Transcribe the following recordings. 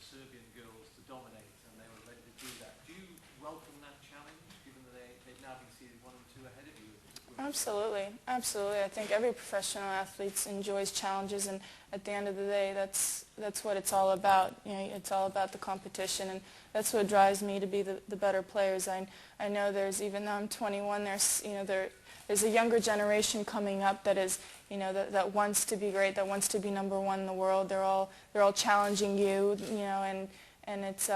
Serbian girls to dominate, and they were ready to do that. Do you welcome that challenge, given that they've now been seeded 1 and 2 ahead of you? Absolutely, absolutely. I think every professional athlete enjoys challenges, and at the end of the day, that's what it's all about. You know, it's all about the competition, and that's what drives me to be the better players. I know there's, even though I'm 21, there's a younger generation coming up that is, that wants to be great, that wants to be #1 in the world. They're all challenging you, and it's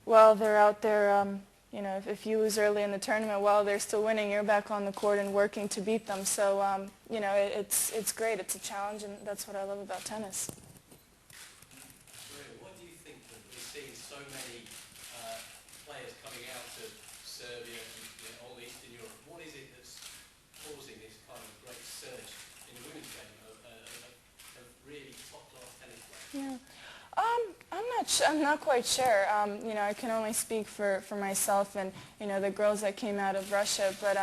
while they're out there. If you lose early in the tournament, while they're still winning, you're back on the court and working to beat them. So, it's great. It's a challenge, and that's what I love about tennis. What do you think that we're seeing so many players coming out of Serbia and all Eastern Europe? What is it that's causing this kind of great surge in the women's game of really top-class tennis players? Yeah. I'm not quite sure. I can only speak for myself and, the girls that came out of Russia. But,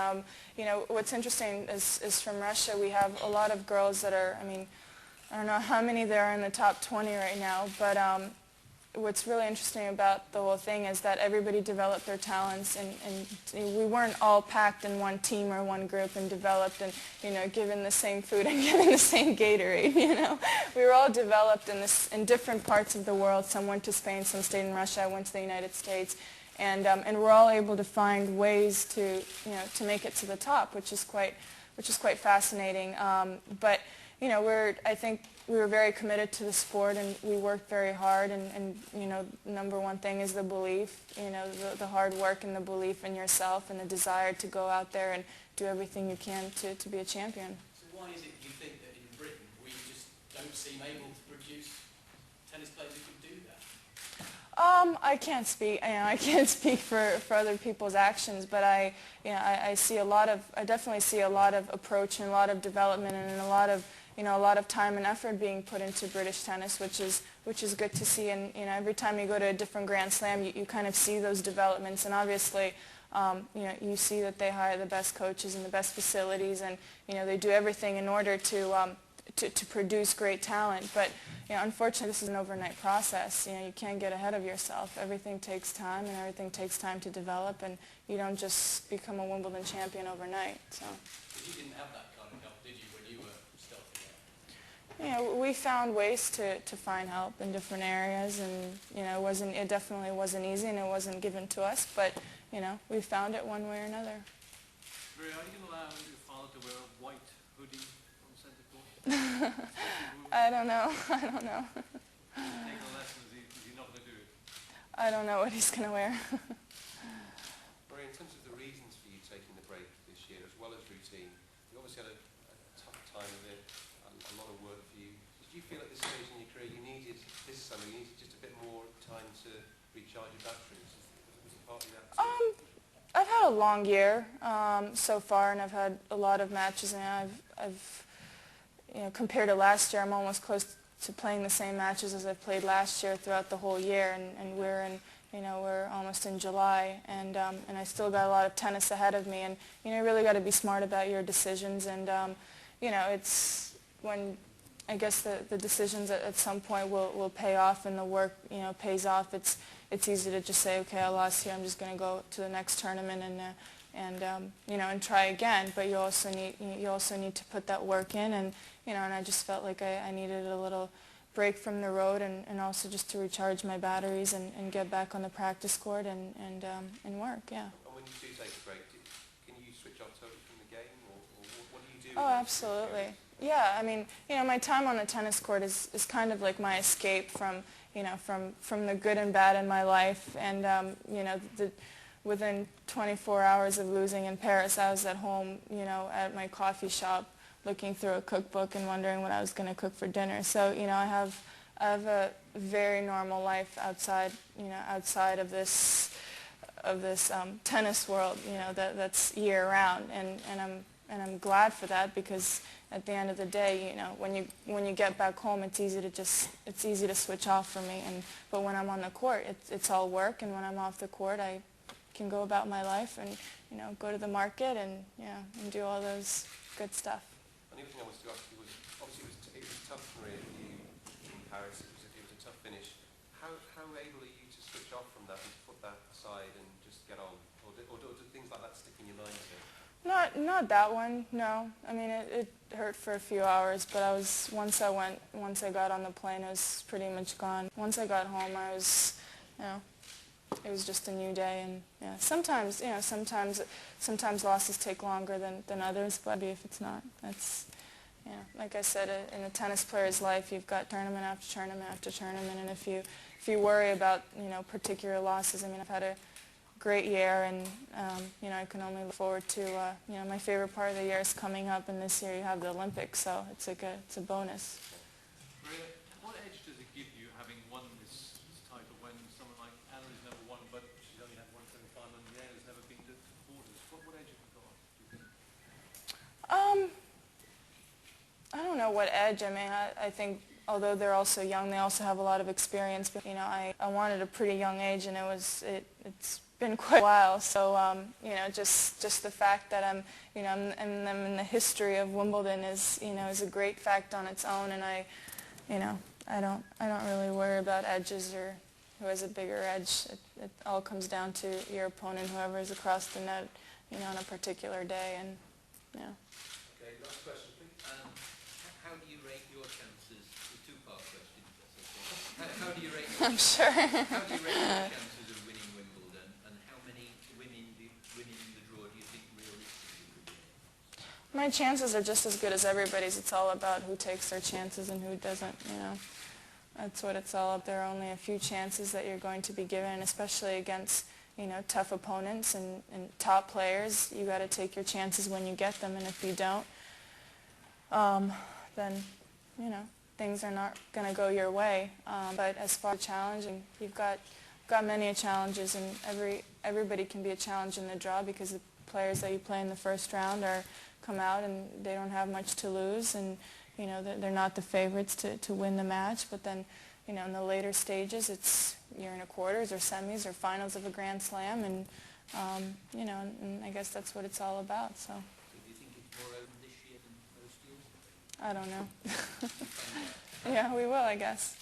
what's interesting is from Russia we have a lot of girls that are, I don't know how many there are in the top 20 right now, but what's really interesting about the whole thing is that everybody developed their talents, and we weren't all packed in one team or one group and developed and, given the same food and given the same Gatorade, We were all developed in different parts of the world. Some went to Spain, some stayed in Russia, I went to the United States, and we're all able to find ways to make it to the top, which is quite fascinating. But I think we were very committed to the sport, and we worked very hard, and #1 thing is the belief, the hard work and the belief in yourself and the desire to go out there and do everything you can to be a champion. So why is it you think that in Britain we just don't seem able to produce tennis players who can do that? I can't speak. I can't speak for other people's actions, but I definitely see a lot of approach and a lot of development and a lot of time and effort being put into British tennis, which is good to see. And every time you go to a different Grand Slam, you kind of see those developments. And obviously, you see that they hire the best coaches and the best facilities, and they do everything in order to produce great talent. But unfortunately, this is an overnight process. You can't get ahead of yourself. Everything takes time, and everything takes time to develop, and you don't just become a Wimbledon champion overnight. So. But you didn't have that kind of help, did you, when you were starting out? We found ways to find help in different areas, and it definitely wasn't easy, and it wasn't given to us, but we found it one way or another. Maria, are you going to allow your father to wear a white hoodie on centre court? I don't know. Taking a lesson, is he not going to do it? I don't know what he's going to wear. Maria, in terms of the reasons for you taking the break this year, as well as routine, you obviously had a tough time of it, a lot of work for you. Did you feel at this stage in your career this summer you needed just a bit more time to recharge your batteries? Was it partly that? I've had a long year so far, and I've had a lot of matches, and I've compared to last year, I'm almost close to playing the same matches as I've played last year throughout the whole year, and we're almost in July, and I still got a lot of tennis ahead of me, and you really got to be smart about your decisions, and it's when I guess the decisions at some point will pay off, and the work pays off. It's easy to just say, okay, I lost here, I'm just going to go to the next tournament and try again. But you also need to put that work in, and and I just felt like I needed a little break from the road, and also just to recharge my batteries and get back on the practice court and work. Yeah. And when you do take a break, can you switch off totally from the game, or what do you do? Oh, absolutely. Yeah, my time on the tennis court is kind of like my escape from the good and bad in my life, and within 24 hours of losing in Paris, I was at home, at my coffee shop, looking through a cookbook and wondering what I was going to cook for dinner. So, I have a very normal life outside of this tennis world, that's year round, and I'm glad for that, because at the end of the day, when you get back home, it's easy to switch off for me. But when I'm on the court, it's all work, and when I'm off the court, I can go about my life and go to the market and do all those good stuff. Another thing I wanted to ask you was, obviously it was tough for you in Paris. It was a finish. How able are you to switch off from that and to put that aside and just get on? Or do things like that stick in your mind still? Not that one, no. I mean, it hurt for a few hours, but once I got on the plane, it was pretty much gone. Once I got home, it was just a new day, and yeah, sometimes losses take longer than others, but if it's not, that's, like I said, in a tennis player's life, you've got tournament after tournament after tournament, and if you worry about, particular losses, I mean, I've had a great year, and I can only look forward to my favorite part of the year is coming up, and this year you have the Olympics, so it's a bonus. Maria, what edge does it give you having won this title when someone like Anna has never won, but she's only had one semi-final, and Leanne has never been to the quarters? What edge have you got, do you think? I don't know what edge. I mean, I think although they're also young, they also have a lot of experience. But I won at a pretty young age, and it's been quite a while. So just the fact that I'm in the history of Wimbledon is a great fact on its own. And I don't really worry about edges or who has a bigger edge. It all comes down to your opponent, whoever is across the net, on a particular day. And Okay, last question, please. How do you rate your chances? A two-part question, if that's okay. How do you rate your I'm sure. How do you rate your chances of winning Wimbledon, and how many winning the draw do you think realistically would win? My chances are just as good as everybody's. It's all about who takes their chances and who doesn't, That's what it's all about. There are only a few chances that you're going to be given, and especially against, tough opponents and top players. You got to take your chances when you get them, and if you don't, then, things are not going to go your way. But as far as challenging, you've got many challenges, and everybody can be a challenge in the draw because the players that you play in the first round come out and they don't have much to lose, and they're not the favorites to win the match. But then, in the later stages, you're in a quarters or semis or finals of a Grand Slam, and and I guess that's what it's all about. So. Do you think it's more open this year than most years? I don't know. Yeah, we will, I guess.